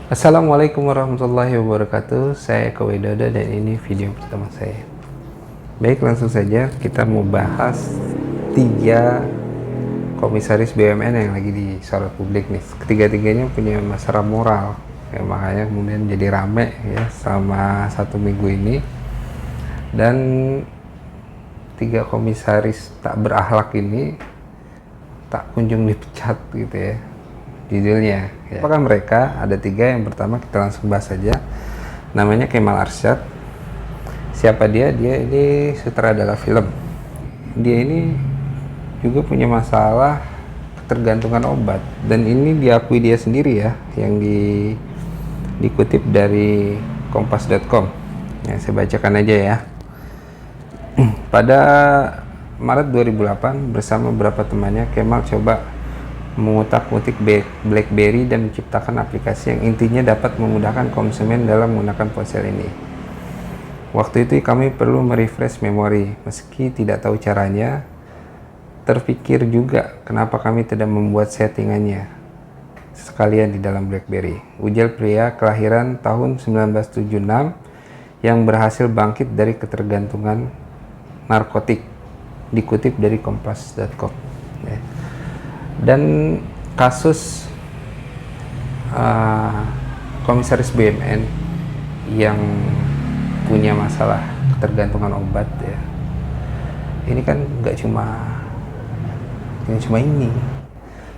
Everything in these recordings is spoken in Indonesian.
Assalamualaikum warahmatullahi wabarakatuh. Saya Eko Widodo dan ini video pertama saya. Baik, langsung saja kita mau bahas 3 komisaris BUMN yang lagi disorot publik nih. Ketiga-tiganya punya masalah moral, ya, makanya kemudian jadi rame ya selama 1 minggu ini. Dan 3 komisaris tak berakhlak ini tak kunjung dipecat gitu ya judulnya ya. Apakah mereka? Ada 3. Yang pertama kita langsung bahas saja, namanya Kemal Arsyad. Siapa dia? Dia ini sutradara film. Dia ini juga punya masalah ketergantungan obat, dan ini diakui dia sendiri ya, yang dikutip dari kompas.com ya. Saya bacakan aja ya. Pada Maret 2008 bersama beberapa temannya, Kemal coba mengutak-utik BlackBerry dan menciptakan aplikasi yang intinya dapat memudahkan konsumen dalam menggunakan ponsel ini. Waktu itu kami perlu merefresh memori, meski tidak tahu caranya. Terpikir juga kenapa kami tidak membuat settingannya sekalian di dalam BlackBerry, ujar pria kelahiran tahun 1976 yang berhasil bangkit dari ketergantungan narkotik, dikutip dari kompas.com ya. Dan kasus komisaris BUMN yang punya masalah ketergantungan obat ya, ini kan nggak cuma ini,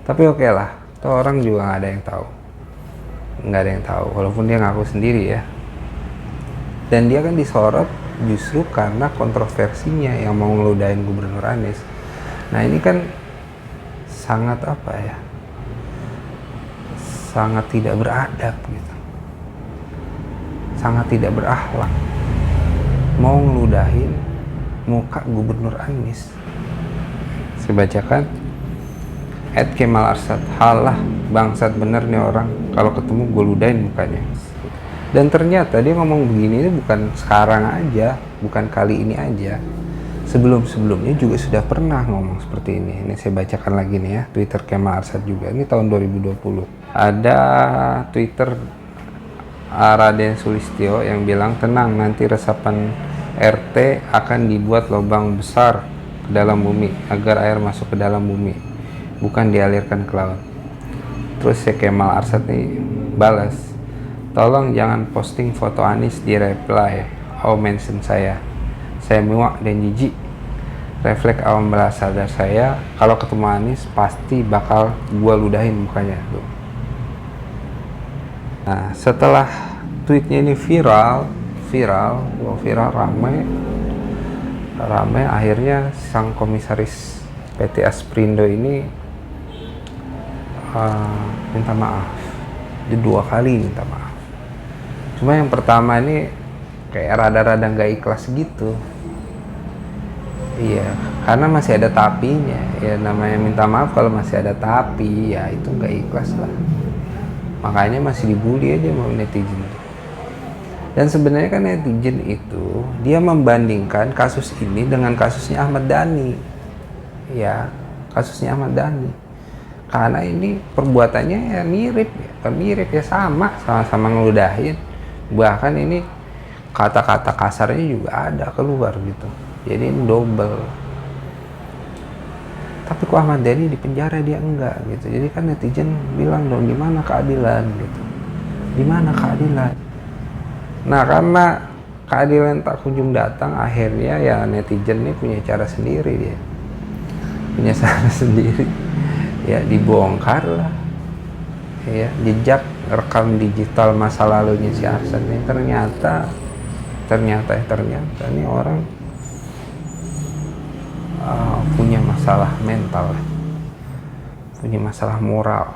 tapi oke lah, toh orang juga nggak ada yang tahu walaupun dia ngaku sendiri ya. Dan dia kan disorot justru karena kontroversinya yang mau ngeludahin Gubernur Anies. Nah ini kan sangat sangat tidak beradab gitu, sangat tidak berakhlak, mau ngeludahin muka Gubernur Anies. Saya bacakan, @Kemal Arsyad, halah bangsat bener nih orang, kalau ketemu gue ludahin mukanya. Dan ternyata dia ngomong begini ini bukan sekarang aja, bukan kali ini aja, sebelum-sebelumnya juga sudah pernah ngomong seperti ini. Ini saya bacakan lagi nih ya, Twitter Kemal Arsyad juga. Ini tahun 2020. Ada Twitter Raden Sulistyo yang bilang, tenang, nanti resapan RT akan dibuat lubang besar ke dalam bumi agar air masuk ke dalam bumi, bukan dialirkan ke laut. Terus ya Kemal Arsyad nih balas, tolong jangan posting foto Anies di reply mention saya muak dan jijik. Refleks awam bawah sadar saya, kalau ketemu Anies pasti bakal gua ludahin mukanya tuh. Nah, setelah tweetnya ini viral ramai, akhirnya sang komisaris PT Aspindo ini minta maaf. Dia 2 kali minta maaf. Cuma yang pertama ini kayak rada-rada nggak ikhlas gitu. Iya, karena masih ada tapinya. Ya namanya minta maaf kalau masih ada tapi, ya itu nggak ikhlas lah. Makanya masih dibully aja sama netizen. Dan sebenarnya kan netizen itu dia membandingkan kasus ini dengan kasusnya Ahmad Dhani. Ya, kasusnya Ahmad Dhani. Karena ini perbuatannya ya mirip ya, sama-sama ngeludahin. Bahkan ini kata-kata kasarnya juga ada keluar gitu. Jadi ini double. Tapi kok Ahmad Dhani di penjara dia enggak gitu. Jadi kan netizen bilang dong, gimana keadilan gitu. Gimana keadilan? Nah, karena keadilan tak kunjung datang, akhirnya ya netizen ini punya cara sendiri dia. Punya cara sendiri. Ya dibongkar lah. Ya, jejak rekam digital masa lalunya si Arsyad ini ternyata ini orang punya masalah mental, punya masalah moral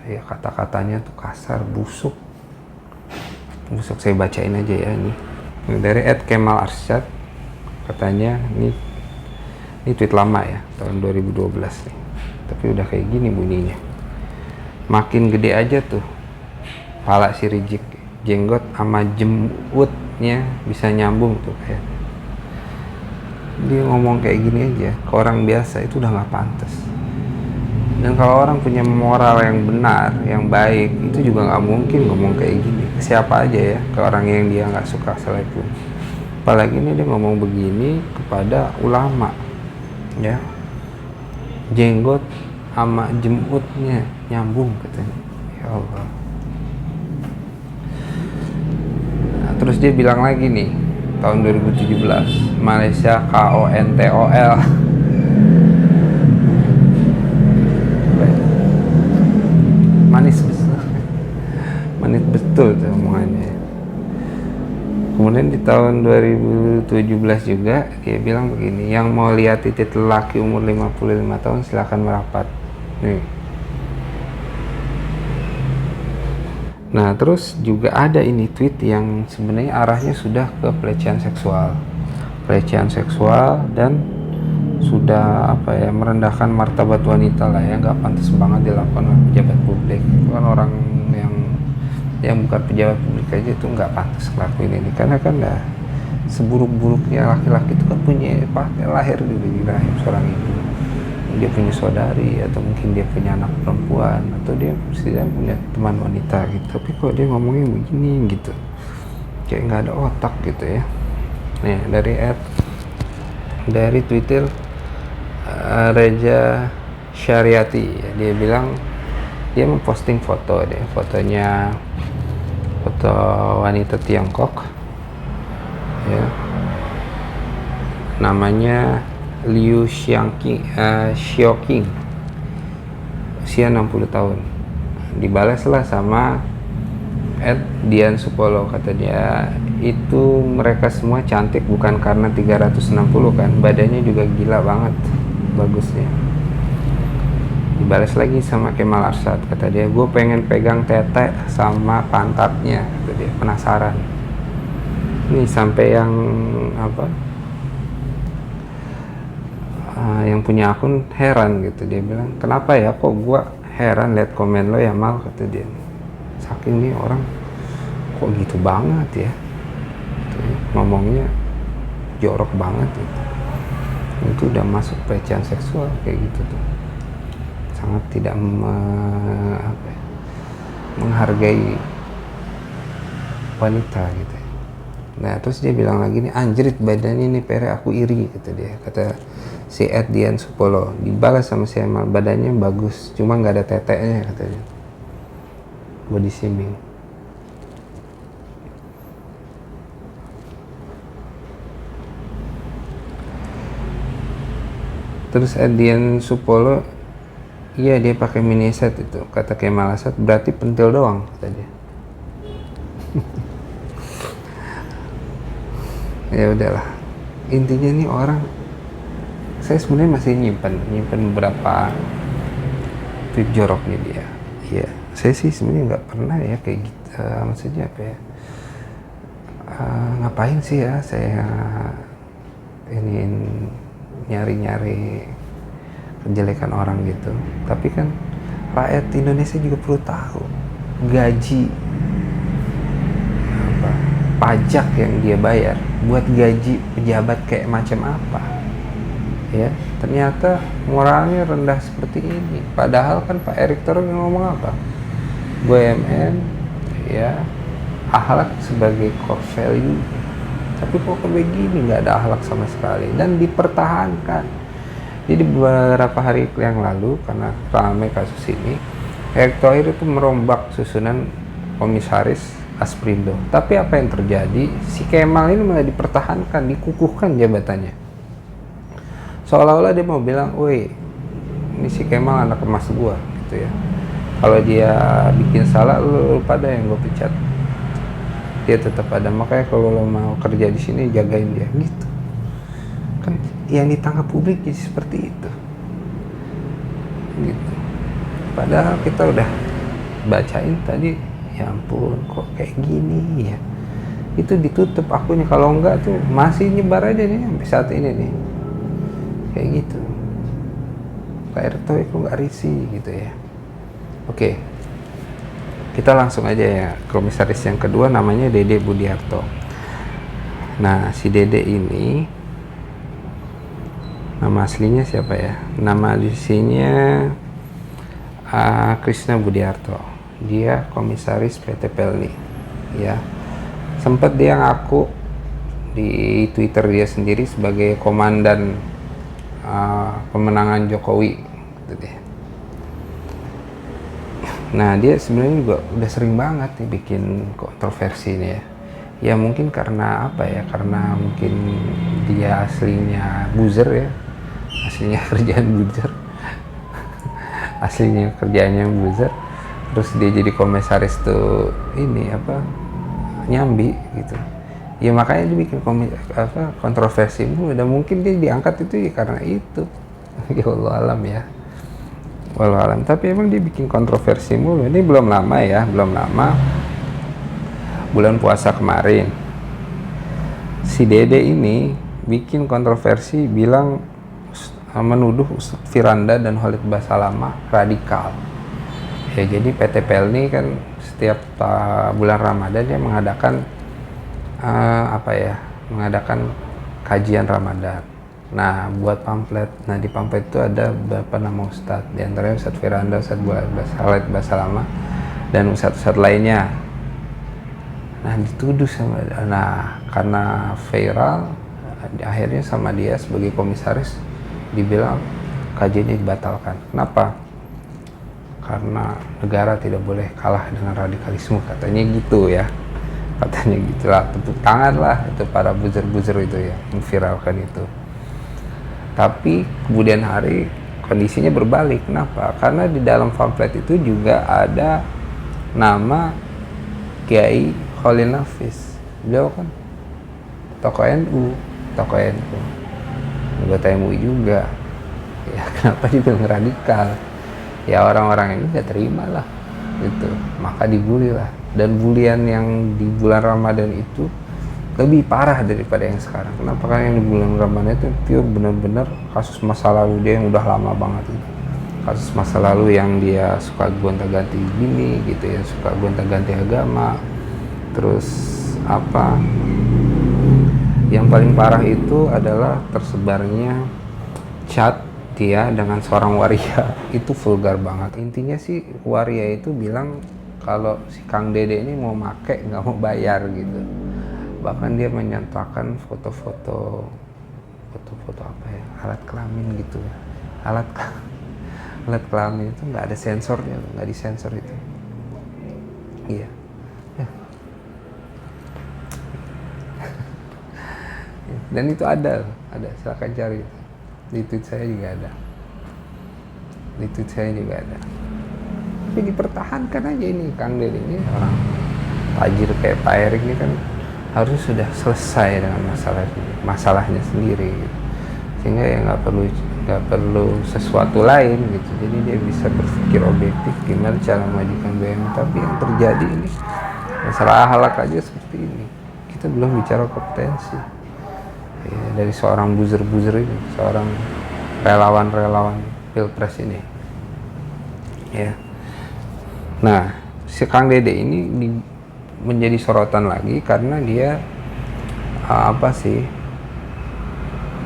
ya. Kata-katanya tuh kasar, busuk. Saya bacain aja ya, ini dari @Kemal Arsyad. Katanya ini tweet lama ya, tahun 2012 nih, tapi udah kayak gini bunyinya. Makin gede aja tuh pala si Rizik, jenggot sama jembutnya bisa nyambung tuh kayak. Dia ngomong kayak gini aja ke orang biasa itu udah nggak pantas. Dan kalau orang punya moral yang benar, yang baik, itu juga nggak mungkin ngomong kayak gini. Siapa aja ya, ke orang yang dia nggak suka sekalipun. Apalagi ini dia ngomong begini kepada ulama, ya. Jenggot sama jembutnya nyambung katanya. Ya Allah. Nah, terus dia bilang lagi nih, tahun 2017, Malaysia KONTOL. Manis betul tuh omongannya. Kemudian di tahun 2017 juga dia bilang begini, yang mau lihat titik lelaki umur 55 tahun silahkan merapat nih. Nah terus juga ada ini tweet yang sebenarnya arahnya sudah ke pelecehan seksual dan sudah merendahkan martabat wanita lah ya, nggak pantas banget dilakukan oleh pejabat publik. Kan orang yang bukan pejabat publik aja itu nggak pantas ngelakuin ini, karena kan seburuk-buruknya laki-laki itu kan punya lahir dari rahim seorang ibu, dia punya saudari atau mungkin dia punya anak perempuan atau dia tidak punya teman wanita gitu. Tapi kok dia ngomongnya begini gitu, kayak nggak ada otak gitu ya. Nih dari Twitter Reza Syariati ya, dia bilang dia memposting fotonya foto wanita Tiongkok ya, namanya Liu Xiaoqing, usia 60 tahun. Dibalaslah sama Dian Supolo, kata dia itu mereka semua cantik bukan karena 360 kan, badannya juga gila banget bagusnya. Dibalas lagi sama Kemal Arshad, kata dia gue pengen pegang tete sama pantatnya, kata dia, penasaran. Ini sampai yang yang punya akun heran gitu, dia bilang kenapa ya kok gue heran lihat komen lo ya Mal, kata dia, saking nih orang kok gitu banget ya, ngomongnya jorok banget gitu. Itu udah masuk pelecehan seksual kayak gitu tuh, sangat tidak menghargai wanita gitu. Nah terus dia bilang lagi nih, anjrit badannya nih Pere, aku iri, kata dia, kata si Dian Supolo. Dibalas sama si Emal, badannya bagus cuma nggak ada teteknya, katanya, body shaming. Terus Dian Supolo, iya dia pakai mini set itu, kata Kemal Arshad, berarti pentil doang, kata dia. Ya udahlah, intinya nih orang, saya sebenarnya masih nyimpan beberapa tweet joroknya dia. Iya, saya sih sebenarnya nggak pernah ya kayak gitu, maksudnya apa ya, ngapain sih ya saya ini nyari-nyari kejelekan orang gitu. Tapi kan rakyat Indonesia juga perlu tahu gaji pajak yang dia bayar buat gaji pejabat kayak macam apa ya. Ternyata moralnya rendah seperti ini, padahal kan Pak Erick Thohir ngomong apa, BUMN ya akhlak sebagai core value, tapi kok begini, nggak ada akhlak sama sekali dan dipertahankan. Jadi beberapa hari yang lalu karena ramai kasus ini, Erick Thohir itu merombak susunan komisaris Asperindo. Tapi apa yang terjadi? Si Kemal ini malah dipertahankan, dikukuhkan jabatannya. Seolah-olah dia mau bilang, woi, ini si Kemal anak emas gua, gitu ya. Kalau dia bikin salah, lu pada yang gua pecat. Dia tetap ada, makanya kalau lo mau kerja di sini jagain dia, gitu. Kan yang ditangkap publik jadi seperti itu, gitu. Padahal kita udah bacain tadi, ya ampun kok kayak gini ya, itu ditutup akunnya, kalau enggak tuh masih nyebar aja nih sampai saat ini nih kayak gitu. Pak Erick Thohir kok nggak risih gitu ya. Oke, kita langsung aja ya, komisaris yang kedua namanya Dede Budiarto. Nah si Dede ini nama aslinya siapa ya, nama aslinya Krishna Budiarto. Dia komisaris PT Pelni. Ya, sempat dia ngaku di Twitter dia sendiri sebagai komandan pemenangan Jokowi gitu deh. Nah, dia sebenarnya juga udah sering banget nih bikin kontroversi nih ya. Ya mungkin karena apa ya, karena mungkin dia aslinya buzzer ya, aslinya kerjaan buzzer aslinya kerjaannya buzzer, terus dia jadi komisaris tuh ini apa, nyambi gitu ya, makanya dia bikin kontroversi mulu, dan mungkin dia diangkat itu ya karena itu. Ya Allah alam ya, walau alam. Tapi emang dia bikin kontroversi mulu. Ini belum lama ya, belum lama, bulan puasa kemarin si Dede ini bikin kontroversi, bilang menuduh Ustadz Firanda dan Khalid Basalamah radikal. Ya jadi PT Pelni kan setiap bulan Ramadan dia mengadakan mengadakan kajian Ramadan. Nah, buat pamflet. Nah, di pamflet itu ada beberapa nama Ustadz, di antaranya Ustadz Firanda, Ustadz Khalid Basalamah, dan Ustadz lainnya. Nah, dituduh sama, karena viral, akhirnya sama dia sebagai komisaris dibilang kajiannya dibatalkan. Kenapa? Karena negara tidak boleh kalah dengan radikalisme, katanya gitu ya. Katanya gitulah, tepuk tangan lah itu para buzzer-buzzer itu ya, memviralkan itu. Tapi kemudian hari kondisinya berbalik. Kenapa? Karena di dalam pamflet itu juga ada nama Kiai Khalil Nafis. Beliau kan tokoh NU, anggota MUI juga. Ya kenapa dibilang radikal? Ya orang-orang ini nggak terima lah gitu, maka dibully lah. Dan bulian yang di bulan Ramadan itu lebih parah daripada yang sekarang. Kenapa? Karena yang di bulan Ramadan itu pure benar-benar kasus masa lalu dia yang udah lama banget itu. Kasus masa lalu yang dia suka gonta-ganti gini gitu ya, suka gonta-ganti agama. Terus apa? Yang paling parah itu adalah tersebarnya chat dia dengan seorang waria. Itu vulgar banget. Intinya sih waria itu bilang kalau si Kang Dede ini mau make nggak mau bayar gitu. Bahkan dia menyatakan foto-foto apa ya, alat kelamin gitu ya, alat kelamin itu nggak ada sensornya, nggak disensor itu. Iya ya. Dan itu ada silakan cari, di tweet saya juga ada, tapi dipertahankan aja ini Kang Dede ini, orang tajir kayak Pak Erik ini kan harusnya sudah selesai dengan masalahnya sendiri gitu. Sehingga ya nggak perlu sesuatu lain gitu. Jadi dia bisa berpikir objektif gimana cara memajukan BUMN. Tapi yang terjadi ini masalah halak aja seperti ini, kita belum bicara kompetensi ya, dari seorang buzzer ini, seorang relawan pilpres ini ya. Nah, si Kang Dede ini menjadi sorotan lagi karena dia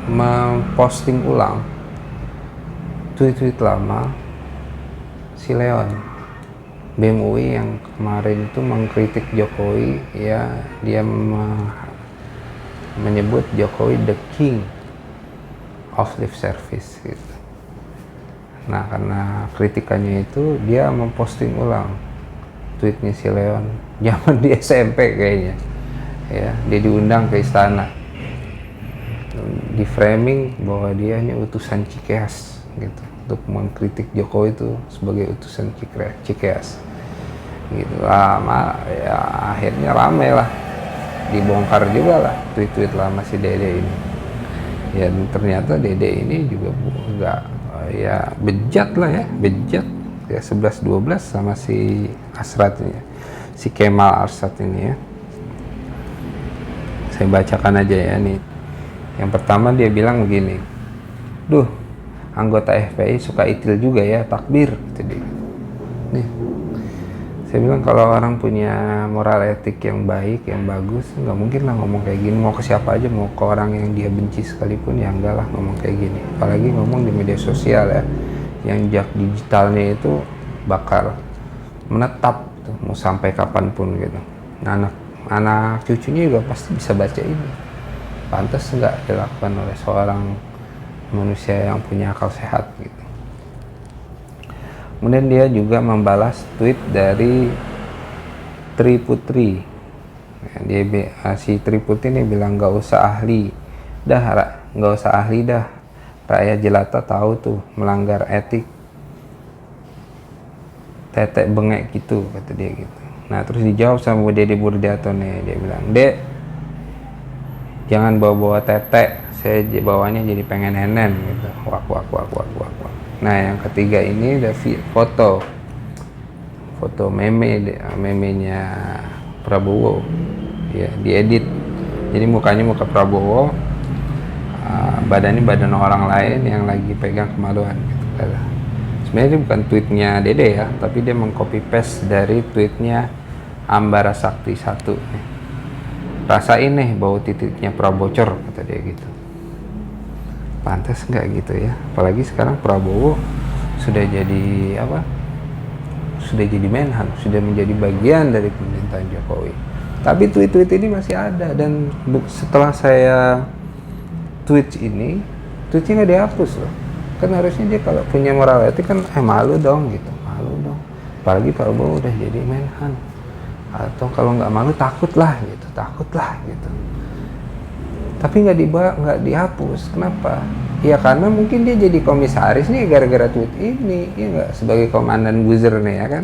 memposting ulang tweet lama si Leon BEM UI yang kemarin itu mengkritik Jokowi ya. Dia menyebut Jokowi the king of lip service gitu. Nah, karena kritikannya itu dia memposting ulang tweetnya si Leon zaman di SMP kayaknya ya. Dia diundang ke istana, di framing bahwa dia ini utusan Cikeas gitu, untuk mengkritik Jokowi itu sebagai utusan Cikeas gitu. Lama ya, akhirnya rame lah, dibongkar juga lah tweet-tweet lama si Dede ini ya. Dan ternyata Dede ini juga enggak ya, bejat lah ya, ya 11-12 sama si Asrat ini, si Kemal Arsat ini ya. Saya bacakan aja ya nih. Yang pertama dia bilang begini, duh anggota FPI suka itil juga ya, takbir gitu dia. Nih, saya bilang kalau orang punya moral etik yang baik, yang bagus, nggak mungkin lah ngomong kayak gini. Mau ke siapa aja, mau ke orang yang dia benci sekalipun ya enggak lah ngomong kayak gini. Apalagi ngomong di media sosial ya, yang jak digitalnya itu bakal menetap tuh, mau sampai kapanpun gitu. Nah, anak cucunya juga pasti bisa baca ini. Pantas nggak dilakukan oleh seorang manusia yang punya akal sehat gitu. Kemudian dia juga membalas tweet dari Tri Putri. Nah, si Tri Putri ini bilang nggak usah ahli dah, rakyat jelata tahu tuh melanggar etik, tetek bengek gitu, kata dia gitu. Nah terus dijawab sama Dede Burdiato nih, dia bilang, "Dek, jangan bawa-bawa tetek, saya bawanya jadi pengen nenen gitu." Wak. Nah yang ketiga ini ada foto memenya Prabowo, ya diedit, jadi mukanya muka Prabowo, badannya badan orang lain yang lagi pegang kemaluan gitu. Sebenarnya ini bukan tweetnya Dede ya, tapi dia mengcopy paste dari tweetnya Ambara Sakti 1 nih. Rasain nih bau titiknya Prabocor, kata dia gitu. Pantas nggak gitu ya, apalagi sekarang Prabowo sudah jadi apa, sudah jadi Menhan, sudah menjadi bagian dari pemerintahan Jokowi. Tapi tweet-tweet ini masih ada, dan setelah saya tweet ini, tweetnya nggak dihapus loh. Kan harusnya dia kalau punya moral etik kan malu dong gitu, malu dong. Apalagi Prabowo udah jadi Menhan. Atau kalau nggak malu takutlah gitu. Tapi nggak dihapus. Kenapa? Ya karena mungkin dia jadi komisaris nih gara-gara tweet ini, ya nggak, sebagai komandan buzzer nih ya kan.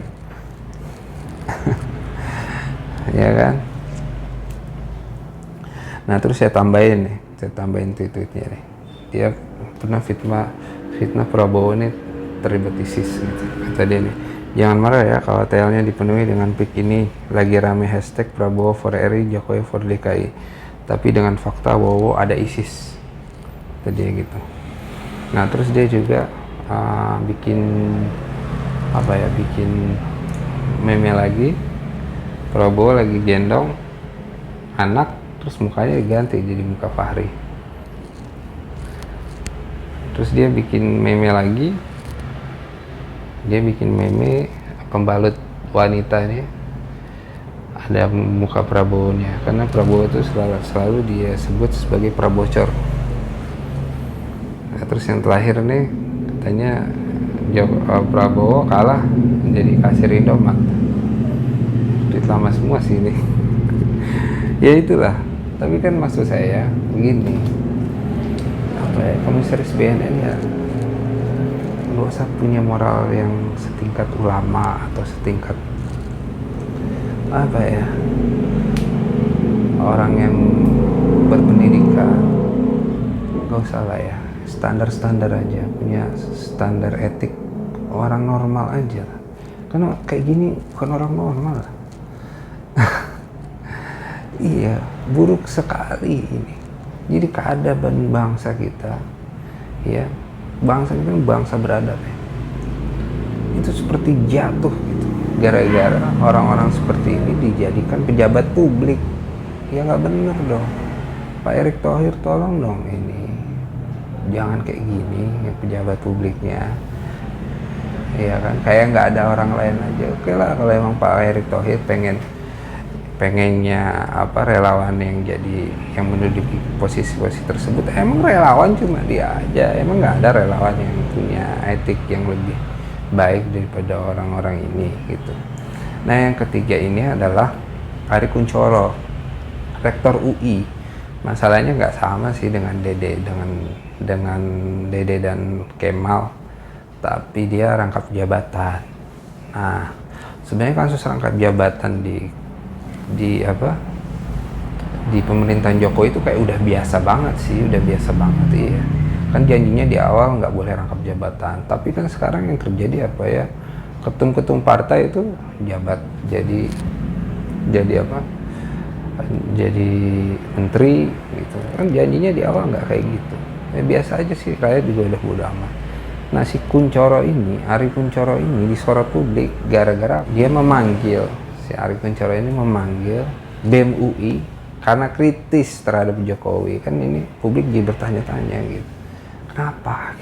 Ya kan. Nah terus saya tambahin tweet-tweetnya nih. Dia pernah fitnah Prabowo ini terlibat ISIS gitu. Kata dia nih, "Jangan marah ya kalau TL-nya dipenuhi dengan pik ini lagi rame hashtag Prabowo for RI, Jokowi for DKI. Tapi dengan fakta bahwa ada ISIS." Kata dia gitu. Nah terus dia juga bikin meme lagi, Prabowo lagi gendong anak, terus mukanya diganti jadi muka Fahri. Terus dia bikin meme lagi, pembalut wanita ini ada muka Prabowo-nya, karena Prabowo itu selalu dia sebut sebagai Prabocor. Nah, terus yang terakhir nih katanya Prabowo kalah menjadi kasir Indomaret. Tweet lama semua sih ini. Ya itulah, tapi kan maksud saya begini, komisaris BNN ya nggak usah punya moral yang setingkat ulama atau setingkat orang yang berpendidikan. Nggak usah lah ya, standar aja, punya standar etik orang normal aja lah. Karena kayak gini bukan orang normal lah. Iya, buruk sekali ini. Jadi keadaban bangsa kita, ya, bangsa kita bangsa beradab ya, itu seperti jatuh gitu, gara-gara orang-orang seperti ini dijadikan pejabat publik. Ya nggak bener dong, Pak Erick Thohir, tolong dong ini, jangan kayak gini ya pejabat publiknya, ya kan, kayak nggak ada orang lain aja. Oke lah kalau emang Pak Erick Thohir pengennya relawan yang menduduki posisi-posisi tersebut, emang relawan cuma dia aja, emang nggak ada relawan yang punya etik yang lebih baik daripada orang-orang ini gitu. Nah yang ketiga ini adalah Ari Kunchoro, rektor UI. Masalahnya nggak sama sih dengan Dede dan Kemal, tapi dia rangkap jabatan. Nah sebenarnya kasus rangkap jabatan di pemerintahan Jokowi itu kayak udah biasa banget iya. Kan janjinya di awal nggak boleh rangkap jabatan, tapi kan sekarang yang terjadi ketum-ketum partai itu jadi menteri gitu kan, janjinya di awal nggak kayak gitu ya, biasa aja sih, rakyat juga udah bodo amat. Nah si Ari Kunchoro ini disorot publik gara-gara dia Ari Kunchoro ini memanggil BEM UI karena kritis terhadap Jokowi. Kan ini publik jadi bertanya-tanya gitu, kenapa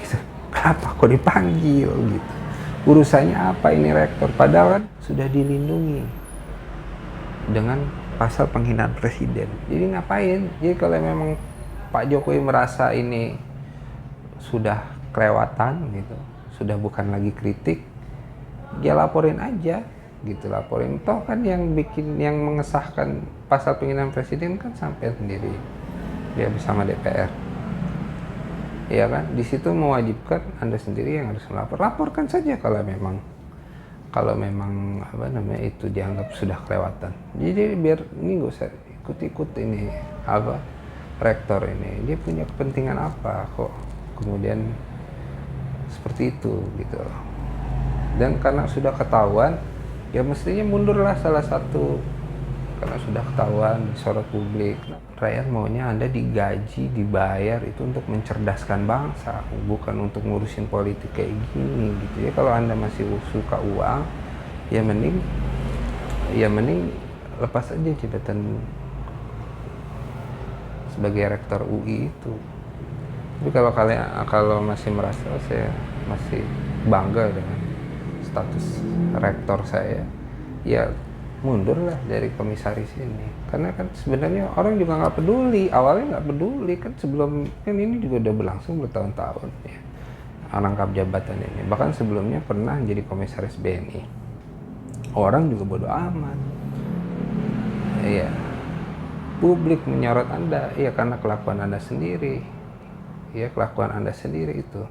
kok dipanggil gitu, Urusannya apa ini rektor? Padahal kan sudah dilindungi dengan pasal penghinaan presiden. Jadi ngapain? Jadi kalau memang Pak Jokowi merasa ini sudah kelewatan gitu, sudah bukan lagi kritik, dia laporin aja gitu, laporin. Toh kan yang mengesahkan pasal penghinaan presiden kan sampai sendiri, dia bersama DPR. Ya kan, di situ mewajibkan Anda sendiri yang harus laporkan saja kalau memang apa namanya itu dianggap sudah kelewatan. Jadi biar ini nggak usah ikut-ikut ini apa rektor ini, dia punya kepentingan apa kok kemudian seperti itu gitu. Dan karena sudah ketahuan, ya mestinya mundurlah salah satu, karena sudah ketahuan disorot publik. Rakyat maunya Anda digaji, dibayar itu untuk mencerdaskan bangsa, bukan untuk ngurusin politik kayak gini gitu ya. Kalau Anda masih suka uang, ya mending lepas aja jabatan sebagai rektor UI itu. Tapi kalau masih merasa saya masih bangga dengan status rektor saya, ya mundurlah dari komisaris ini. Karena kan sebenarnya orang juga nggak peduli, awalnya nggak peduli kan, sebelum kan ini juga udah berlangsung bertahun-tahun ya rangkap jabatan ini. Bahkan sebelumnya pernah jadi komisaris BNI, orang juga bodo amat. Iya, publik menyorot Anda ya karena kelakuan Anda sendiri. Ya kelakuan Anda sendiri itu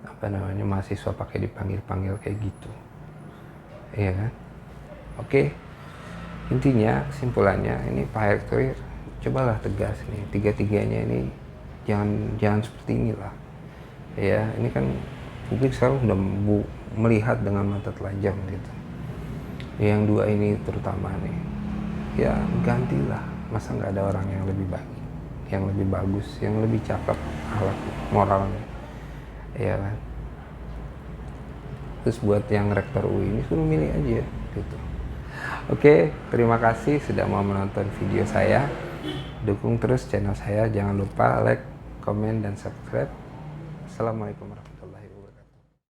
apa namanya, mahasiswa pakai dipanggil-panggil kayak gitu, iya kan? Oke, intinya kesimpulannya ini Pak Erick Thohir cobalah tegas nih, tiga-tiganya ini jangan seperti inilah ya. Ini kan publik sekarang sudah melihat dengan mata telanjang gitu. Yang dua ini terutama nih, ya gantilah, masa nggak ada orang yang lebih baik, yang lebih bagus, yang lebih cakep akhlak moralnya, ya kan? Terus buat yang rektor UI ini suruh milih aja gitu. Oke, terima kasih sudah mau menonton video saya. Dukung terus channel saya, jangan lupa like, komen, dan subscribe. Assalamualaikum warahmatullahi wabarakatuh.